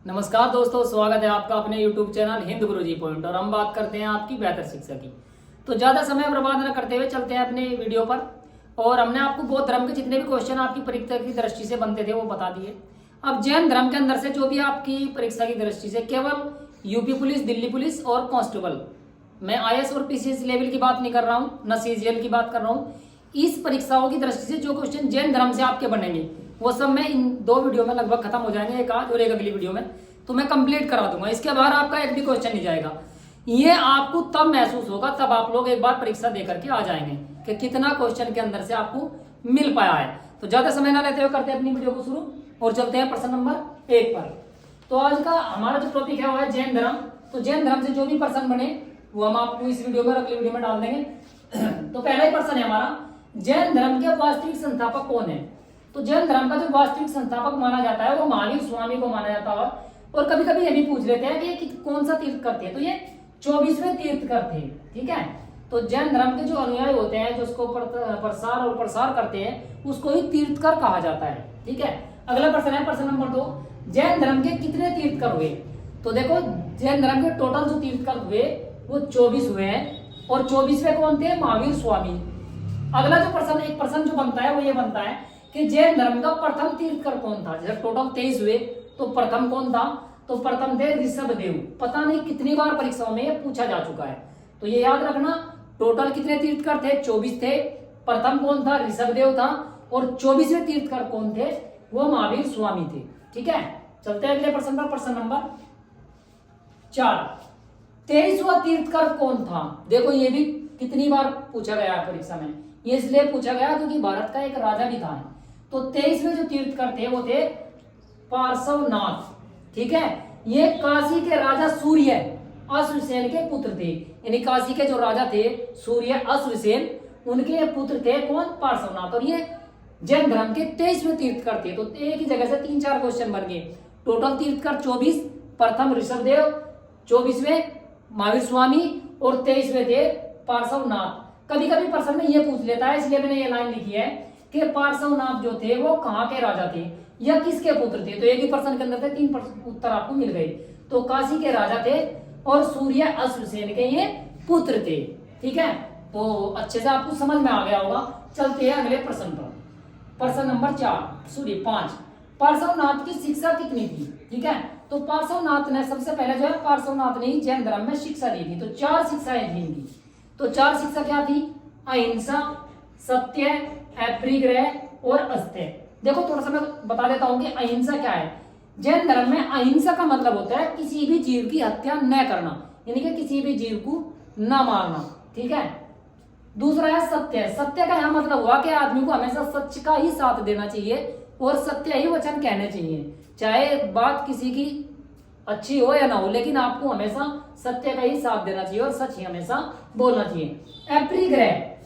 नमस्कार दोस्तों, स्वागत है आपका अपने YouTube चैनल हिंद गुरुजी पॉइंट। और हम बात करते हैं आपकी बेहतर शिक्षा की। तो ज़्यादा समय बर्बाद न करते हुए चलते हैं अपने वीडियो पर। और हमने आपको बौद्ध धर्म के जितने भी क्वेश्चन आपकी परीक्षा की दृष्टि से बनते थे वो बता दिए। अब जैन धर्म के अंदर से जो भी आपकी परीक्षा की दृष्टि से केवल यूपी पुलिस, दिल्ली पुलिस और कांस्टेबल, मैं IAS और PCS लेवल की बात नहीं कर रहा हूँ, न CGL की बात कर रहा हूँ। इस परीक्षाओं की दृष्टि से जो क्वेश्चन जैन धर्म से आपके बनेंगे वो सब मैं इन 2 वीडियो में लगभग खत्म हो जाएंगे, एक आज और एक अगली वीडियो में, तो मैं कंप्लीट करा दूंगा। इसके बाहर आपका एक भी क्वेश्चन नहीं जाएगा। ये आपको तब महसूस होगा तब आप लोग एक बार परीक्षा दे करके आ जाएंगे कि कितना क्वेश्चन के अंदर से आपको मिल पाया है। तो ज्यादा समय ना लेते हुए करते हैं अपनी वीडियो को शुरू और चलते हैं प्रश्न नंबर 1 पर। तो आज का हमारा जो टॉपिक है वो है जैन धर्म। तो जैन धर्म से जो भी प्रश्न बने वो हम आपको इस वीडियो में अगली वीडियो में डाल देंगे। तो पहला ही प्रश्न है हमारा, जैन धर्म के वास्तविक संस्थापक कौन है? तो जैन धर्म का जो वास्तविक संस्थापक माना जाता है वो महावीर स्वामी को माना जाता है। और कभी कभी ये भी पूछ लेते हैं कि कौन सा तीर्थकर थे, तो ये 24वें तीर्थकर थे। ठीक है, तो जैन धर्म के जो अनुयायी होते हैं जो उसको प्रसार और प्रसार करते हैं उसको ही तीर्थकर कहा जाता है। ठीक है, अगला प्रश्न है प्रश्न नंबर 2, जैन धर्म के कितने तीर्थकर हुए? तो देखो जैन धर्म के टोटल जो तीर्थकर हुए वो 24 हुए हैं और 24वें कौन थे? महावीर स्वामी। अगला जो प्रश्न, एक प्रश्न जो बनता है वो ये बनता है कि जैन धर्म का प्रथम तीर्थकर कौन था? जैसे टोटल 23 हुए तो प्रथम कौन था? तो प्रथम थे ऋषभदेव। पता नहीं कितनी बार परीक्षाओं में ये पूछा जा चुका है, तो ये याद रखना। टोटल कितने तीर्थकर थे? 24 थे। प्रथम कौन था? ऋषभदेव था। और 24वें तीर्थकर कौन थे? वो महावीर स्वामी थे। ठीक है, चलते हैं अगले प्रश्न पर। प्रश्न नंबर 4, 23वां तीर्थकर कौन था? देखो ये भी कितनी बार पूछा गया है परीक्षा में। ये इसलिए पूछा गया क्योंकि भारत का एक राजा भी था। तो 23वें जो तीर्थकर थे वो थे पार्श्वनाथ। ठीक है, ये काशी के राजा सूर्य अश्वसेन के पुत्र थे। यानी काशी के जो राजा थे सूर्य अश्वसेन, उनके पुत्र थे कौन? पार्श्वनाथ। और ये जैन धर्म के 23वें तीर्थकर थे। तो एक ही जगह से 3-4 क्वेश्चन बन गए। टोटल तीर्थकर 24, प्रथम ऋषभदेव, 24वें महावीर स्वामी और 23वें थे पार्श्वनाथ। कभी कभी प्रश्न में ये पूछ लेता है, इसलिए मैंने ये लाइन लिखी है कि पार्श्वनाथ जो थे वो कहाँ के राजा थे या किसके पुत्र थे? तो एक ही प्रश्न के अंदर थे 3 उत्तर आपको मिल गए। तो काशी के राजा थे और सूर्य अश्वसेन के ये पुत्र थे। ठीक है, तो अच्छे से आपको समझ में आ गया होगा। चलते हैं अगले प्रश्न पर। प्रश्न नंबर 5, पार्श्वनाथ की शिक्षा कितनी थी? ठीक है, तो पार्श्वनाथ ने सबसे पहले जो है पार्श्वनाथ ने ही जैन धर्म में शिक्षा दी थी। तो 4 शिक्षाएं थी इनकी। तो 4 शिक्षा क्या थी? अहिंसा, सत्य, अपरिग्रह और अस्तेय। देखो थोड़ा सा मैं बता देता हूं कि अहिंसा क्या है। जैन धर्म में अहिंसा का मतलब होता है किसी भी जीव की हत्या न करना, यानी कि किसी भी जीव को न मारना। ठीक है, दूसरा है सत्य। सत्य का यह मतलब हुआ कि आदमी को हमेशा सच का ही साथ देना चाहिए और सत्य ही वचन कहने चाहिए, चाहे बात किसी की अच्छी हो या ना हो, लेकिन आपको हमेशा सत्य का ही साथ देना चाहिए और सच ही हमेशा बोलना चाहिए।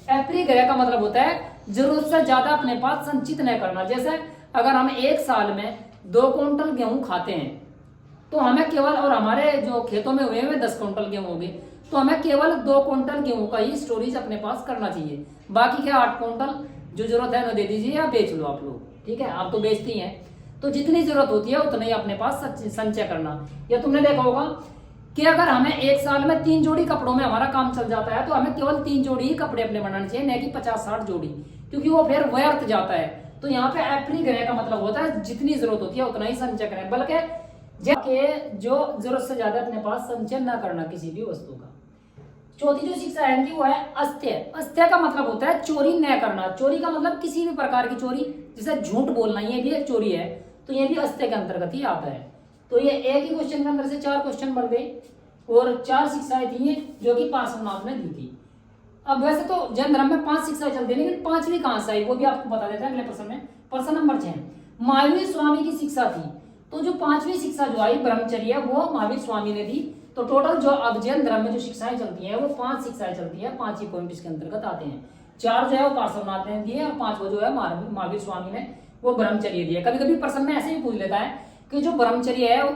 अपरिग्रह का मतलब होता है जरूरत से ज्यादा अपने पास संचित न करना। जैसे अगर हम एक साल में 2 क्विंटल गेहूं खाते हैं तो हमें केवल, और हमारे जो खेतों में हुए हुए 10 क्विंटल गेहूं होंगे, तो हमें केवल 2 क्विंटल गेहूं का ही स्टोरेज अपने पास करना चाहिए। बाकी के 8 क्विंटल जो जरूरत है ना दे दीजिए या बेच लो आप लोग। ठीक है, आप तो बेचती हैं, तो जितनी जरूरत होती है उतना ही अपने पास संचय करना। या तुमने देखा होगा कि अगर हमें एक साल में 3 जोड़ी कपड़ों में हमारा काम चल जाता है तो हमें केवल 3 जोड़ी ही कपड़े अपने बनाने चाहिए, न कि 50-60 जोड़ी, क्योंकि वो फिर व्यर्थ जाता है। तो यहाँ पे अपरिग्रह का मतलब होता है जितनी जरूरत होती है उतना ही संचय करें, बल्कि जो जरूरत से ज्यादा अपने पास संचय न करना किसी भी वस्तु का। चौथी जो शिक्षा है वो है अस्तेय। अस्तेय का मतलब होता है चोरी न करना। चोरी का मतलब किसी भी प्रकार की चोरी, जैसे झूठ बोलना, ये भी एक चोरी है, तो ये भी अस्तेय के अंतर्गत ही आता है। तो ये एक ही क्वेश्चन के अंदर से 4 क्वेश्चन बन गए और 4 शिक्षाएं थी जो कि पार्श्वनाथ ने दी थी। अब वैसे तो जैन धर्म में 5 शिक्षाएं चलती है, लेकिन 5वीं कहां से आई वो भी आपको बता देते हैं अगले प्रश्न में। प्रश्न नंबर 6, महावीर स्वामी की शिक्षा थी। तो जो 5वीं शिक्षा जो आई ब्रह्मचर्य वो महावीर स्वामी ने दी। तो टोटल जो अब जैन धर्म में जो शिक्षाएं चलती हैं वो 5 शिक्षाएं चलती है। 5 ही पॉइंट इसके अंतर्गत आते हैं। 4 जो है वो पार्श्वनाथ ने दिए और 5 जो है महावीर स्वामी ने वो ब्रह्मचर्य दिया। कभी कभी प्रश्न में ऐसे ही पूछ लेता है कि जो ब्रह्मचर्य है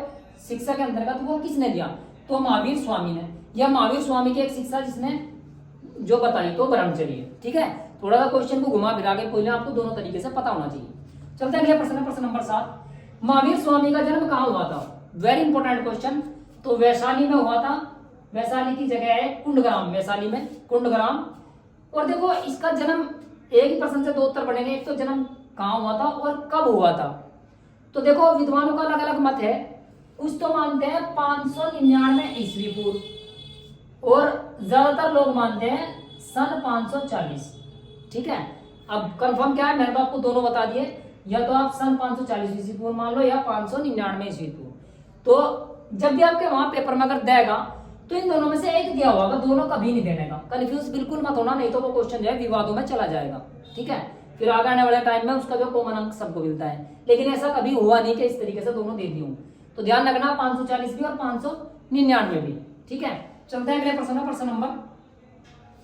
शिक्षा के अंतर्गत वो किसने दिया? तो महावीर स्वामी ने, या महावीर स्वामी की एक शिक्षा जिसने जो बताई तो ब्रह्मचर्य। ठीक है, थोड़ा सा क्वेश्चन को घुमा फिरा के पहले आपको दोनों तरीके से पता होना चाहिए। चलते हैं अगले प्रश्न, प्रश्न नंबर 7, महावीर स्वामी का जन्म कहाँ हुआ था? Very important question. तो वैशाली में हुआ था, वैशाली की जगह है कुंडग्राम, वैशाली में कुंडग्राम। और देखो इसका जन्म, एक ही प्रश्न से दो उत्तर बनेंगे, एक तो जन्म कहाँ हुआ था और कब हुआ था। तो देखो विद्वानों का अलग अलग मत है, कुछ तो मानते हैं 599 ईस्वी पूर्व और ज्यादातर लोग मानते हैं सन 540। ठीक है, अब कंफर्म क्या है, मैंने तो आपको दोनों बता दिए, या तो आप सन 540 ईस्वी पूर्व मान लो या 599 ईस्वी पूर्व। तो जब भी आपके वहां पेपर में अगर देगा तो इन दोनों में से एक दिया होगा, दोनों कभी नहीं देने का। कंफ्यूज बिल्कुल मत होना, नहीं तो वो क्वेश्चन जो है विवादों में चला जाएगा। ठीक है, फिर आगे आने वाले टाइम में उसका जो कॉमन अंक सबको मिलता है, लेकिन ऐसा कभी हुआ नहीं कि इस तरीके से दोनों दे दी हूं। तो ध्यान रखना 540 भी और 599 भी। ठीक है, चलते हैं अगले प्रश्न, प्रश्न नंबर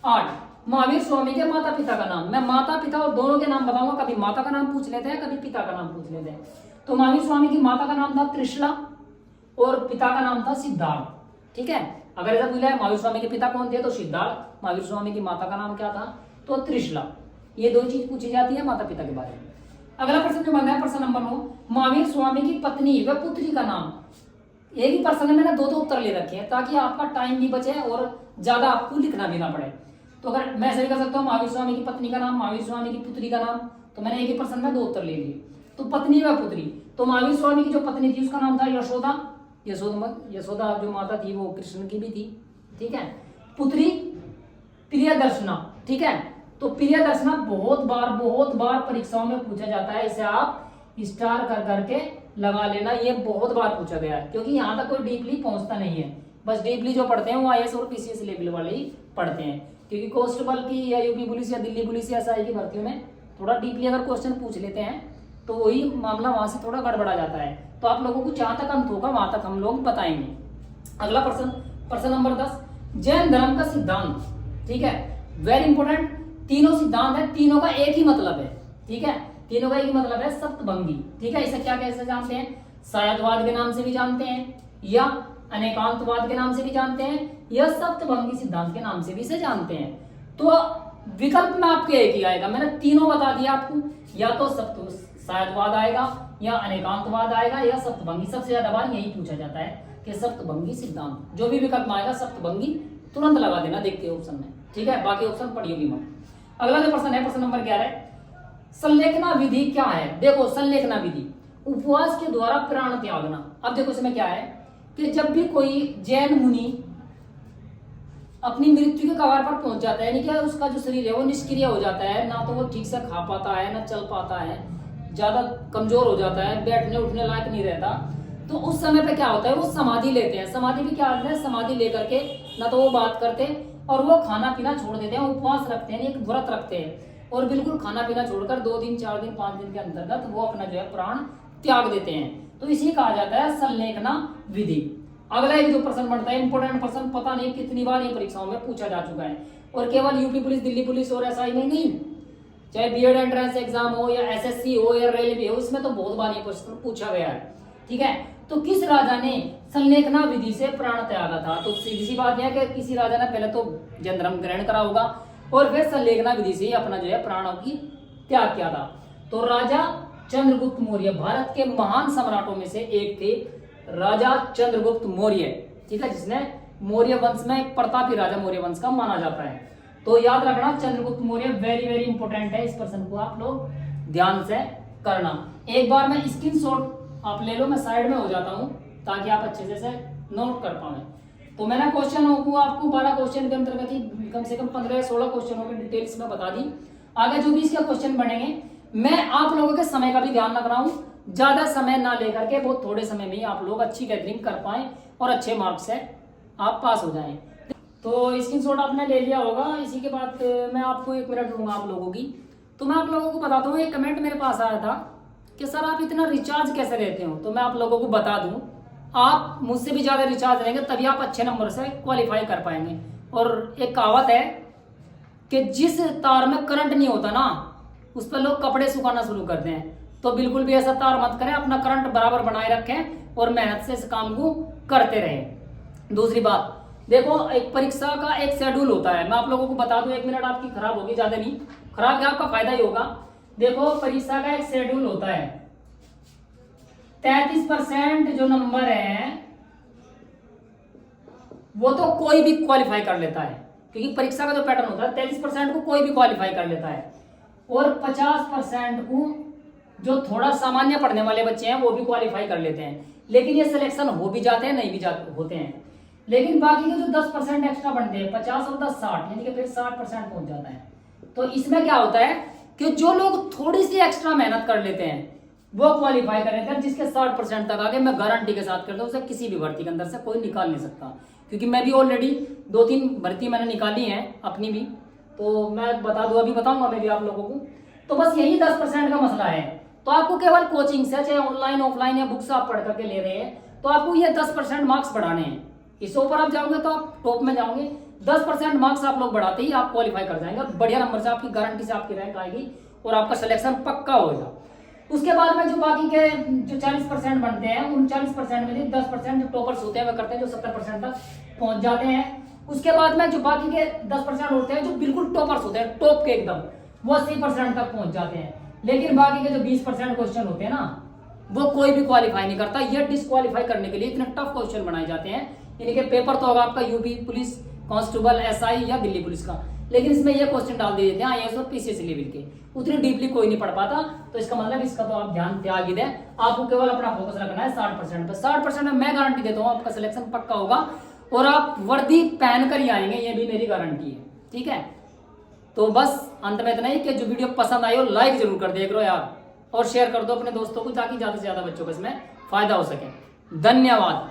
8। महावीर स्वामी के माता पिता का नाम। मैं माता पिता और दोनों के नाम बताऊंगा, कभी माता का नाम पूछ लेते हैं, कभी पिता का नाम पूछ लेते हैं। तो महावीर स्वामी की माता का नाम था त्रिशला और पिता का नाम था सिद्धार्थ। ठीक है, अगर ऐसा पूछा है महावीर स्वामी के पिता कौन थे तो सिद्धार्थ, महावीर स्वामी की माता का नाम क्या था तो त्रिशला। ये दो चीज पूछी जाती है माता पिता के बारे में। अगला प्रश्न जो बन रहा है प्रश्न नंबर 9, महावीर स्वामी की पत्नी व पुत्री का नाम। एक ही प्रश्न में मैंने दो उत्तर ले रखे हैं ताकि आपका टाइम भी बचे और ज्यादा आपको लिखना भी ना पड़े। तो अगर मैं सही कर सकता हूँ महावीर स्वामी की पत्नी का नाम, महावीर स्वामी की पुत्री का नाम, तो मैंने एक ही प्रश्न में दो उत्तर ले लिए। तो पत्नी व पुत्री, तो महावीर स्वामी की जो पत्नी थी उसका नाम था यशोदा। यशोदा जो माता थी वो कृष्ण की भी थी। ठीक है, पुत्री प्रियदर्शना। ठीक है, तो प्रियदर्शना बहुत बार परीक्षाओं में पूछा जाता है, इसे आप स्टार कर करके लगा लेना, ये बहुत बार पूछा गया है क्योंकि यहाँ तक कोई डीपली पहुंचता नहीं है। बस डीपली जो पढ़ते हैं वो आईएएस और पीसीएस लेवल वाले ही पढ़ते हैं, क्योंकि कांस्टेबल की या यूपी पुलिस या दिल्ली पुलिस या एसआई की भर्तियों में थोड़ा डीपली अगर क्वेश्चन पूछ लेते हैं तो वही मामला वहां से थोड़ा गड़बड़ा जाता है। तो आप लोगों को जहां तक अंत होगा वहां तक हम लोग बताएंगे। अगला प्रश्न, प्रश्न नंबर 10, जैन धर्म का सिद्धांत। ठीक है, वेरी इंपोर्टेंट, तीनों सिद्धांत है, तीनों का एक ही मतलब है। ठीक है, तीनों का एक ही मतलब है, सप्तभंगी। ठीक है, इसे क्या कैसे जानते हैं, सायदवाद के नाम से भी जानते हैं या अनेकांतवाद के नाम से भी जानते हैं या सप्तभंगी सिद्धांत के नाम से भी इसे जानते हैं। तो विकल्प में आपके एक ही आएगा, मैंने तीनों बता दिया आपको, या तो सायदवाद आएगा या अनेकांतवाद आएगा या सप्तभंगी। सबसे ज्यादा बार यही पूछा जाता है कि सप्तभंगी सिद्धांत, जो भी विकल्प में आएगा सप्तभंगी तुरंत लगा देना, देखते हो ऑप्शन में। ठीक है, बाकी ऑप्शन पढ़ियो भी मत। अगला जो प्रश्न है प्रश्न नंबर 11, संलेखना विधि क्या है। देखो संलेखना विधि, उपवास के द्वारा प्राण त्यागना। अब देखो इसमें क्या है कि जब भी कोई जैन मुनि अपनी मृत्यु के कगार पर पहुंच जाता है, यानी कि उसका जो शरीर है वो निष्क्रिय हो जाता है, ना तो वो ठीक से खा पाता है ना चल पाता है, ज्यादा कमजोर हो जाता है, बैठने उठने लायक नहीं रहता, तो उस समय पे क्या होता है वो समाधि लेते हैं। समाधि भी क्या होता है, समाधि लेकर के ना तो वो बात करते और वो खाना पीना छोड़ देते हैं, उपवास रखते हैं, एक व्रत रखते हैं और बिल्कुल खाना पीना छोड़कर 2 दिन 4 दिन 5 दिन के अंतर्गत वो अपना जो है प्राण त्याग देते हैं। तो इसी कहा जाता है संलेखना विधि। अगला एक जो प्रश्न बनता है इंपोर्टेंट प्रश्न, पता नहीं कितनी बार ये परीक्षाओं में पूछा जा चुका है, और केवल यूपी पुलिस, दिल्ली पुलिस और एसआई में नहीं, चाहे बीएड एंट्रेंस एग्जाम हो या एसएससी हो या रेलवे हो, इसमें तो बहुत बार ये प्रश्न पूछा गया है। ठीक है, तो किस राजा ने संलेखना विधि से प्राण त्यागा था। तो सीधी सी बात यह है कि किसी राजा ने पहले तो जैन धर्म ग्रहण करा होगा और फिर संलेखना विधि से ही अपना जो है प्राणों की त्याग किया था। तो राजा चंद्रगुप्त मौर्य भारत के महान सम्राटों में से एक थे, राजा चंद्रगुप्त मौर्य। ठीक है, जिसने मौर्य वंश में एक प्रतापी राजा मौर्य वंश का माना जाता है। तो याद रखना Chandragupta Maurya very very important है, इस प्रश्न को आप लोग ध्यान से करना। एक बार मैं स्क्रीनशॉट आप ले लो, मैं साइड में हो जाता हूं ताकि आप अच्छे से नोट कर पाए। तो मैंने क्वेश्चन को आपको 12 क्वेश्चन के अंतर्गत ही कम से कम 15-16 क्वेश्चनों की डिटेल्स में बता दी। आगे जो भी इसके क्वेश्चन बनेंगे मैं आप लोगों के समय का भी ध्यान रख रहा हूं, ज्यादा समय ना लेकर के बहुत थोड़े समय में ही आप लोग अच्छी गैदरिंग कर पाए और अच्छे मार्क्स से आप पास हो जाएं। तो स्क्रीनशॉट आपने ले लिया होगा। इसी के बाद मैं आपको 1 मिनट दूंगा आप लोगों की। तो मैं आप लोगों को बताता हूँ, एक कमेंट मेरे पास आया था कि सर आप इतना रिचार्ज कैसे लेते हो। तो मैं आप लोगों को बता दूं, आप मुझसे भी ज्यादा रिचार्ज लेंगे तभी आप अच्छे नंबर से क्वालिफाई कर पाएंगे। और एक कहावत है कि जिस तार में करंट नहीं होता ना उस पर लोग कपड़े सुखाना शुरू करते हैं। तो बिल्कुल भी ऐसा तार मत करें, अपना करंट बराबर बनाए रखें और मेहनत से इस काम को करते रहें। दूसरी बात, देखो एक परीक्षा का एक शेड्यूल होता है, मैं आप लोगों को बता दूं, 1 मिनट आपकी खराब होगी, ज्यादा नहीं खराब, क्या आपका फायदा ही होगा। देखो परीक्षा का एक शेड्यूल होता है, 33% जो नंबर है वो तो कोई भी क्वालिफाई कर लेता है, क्योंकि परीक्षा का जो पैटर्न होता है 33% को कोई भी क्वालिफाई कर लेता है, और 50% को जो थोड़ा सामान्य पढ़ने वाले बच्चे हैं वो भी क्वालिफाई कर लेते हैं। लेकिन ये सिलेक्शन हो भी जाते हैं, नहीं भी होते हैं। लेकिन बाकी के जो 10% एक्स्ट्रा बनते हैं, 50 और 10 60, यानी कि फिर 60% पहुंच जाता है। तो इसमें क्या होता है कि जो लोग थोड़ी सी एक्स्ट्रा मेहनत कर लेते हैं वो क्वालिफाई कर लेते हैं, जिसके 60% तक आगे मैं गारंटी के साथ करता हूँ उसे किसी भी भर्ती के अंदर से कोई निकाल नहीं सकता, क्योंकि मैं भी ऑलरेडी 2-3 भर्ती मैंने निकाली है अपनी भी, तो मैं बता दूं, अभी बताऊंगा मैं भी आप लोगों को। तो बस यही 10% का मसला है। तो आपको केवल कोचिंग से, चाहे ऑनलाइन ऑफलाइन या बुक्स आप पढ़ करके ले रहे हैं, तो आपको ये 10% मार्क्स बढ़ाने हैं। इससे ऊपर आप जाओगे तो आप टॉप में जाओगे। 10% मार्क्स आप लोग बढ़ाते ही आप क्वालिफाई कर जाएंगे, बढ़िया नंबर से आपकी गारंटी से आपकी रैंक आएगी और आपका सिलेक्शन पक्का होगा। उसके बाद में जो बाकी के जो 40% बनते हैं, उन 40% में 10% जो टॉपर्स होते हैं वे करते हैं, जो 70% तक पहुंच जाते हैं। उसके बाद में जो बाकी के 10% होते हैं जो बिल्कुल टॉपर्स होते हैं, टॉप के एकदम, वो 80% तक पहुंच जाते हैं। लेकिन बाकी के जो 20% क्वेश्चन होते हैं ना, वो कोई भी क्वालिफाई नहीं करता। ये डिस्क्वालीफाई करने के लिए इतने टफ क्वेश्चन बनाए जाते हैं। यानी कि पेपर तो होगा आपका यूपी पुलिस कांस्टेबल, एसआई या दिल्ली पुलिस का, लेकिन इसमें ये क्वेश्चन डाल दिए देते हैं आईएएस और पीसीएस लेवल के, उतनी डीपली कोई नहीं पढ़ पाता। तो इसका मतलब इसका तो आप ध्यान त्याग ही दें, आपको केवल अपना फोकस रखना है 60% पे। 60% में मैं गारंटी देता हूँ आपका सिलेक्शन पक्का होगा और आप वर्दी पहन कर ही आएंगे, ये भी मेरी गारंटी है। ठीक है, तो बस अंत में इतना ही कि जो वीडियो पसंद आई हो लाइक जरूर कर दिया करो यार, और शेयर कर दो अपने दोस्तों को, ताकि ज्यादा से ज्यादा बच्चों को इसमें फायदा हो सके। धन्यवाद।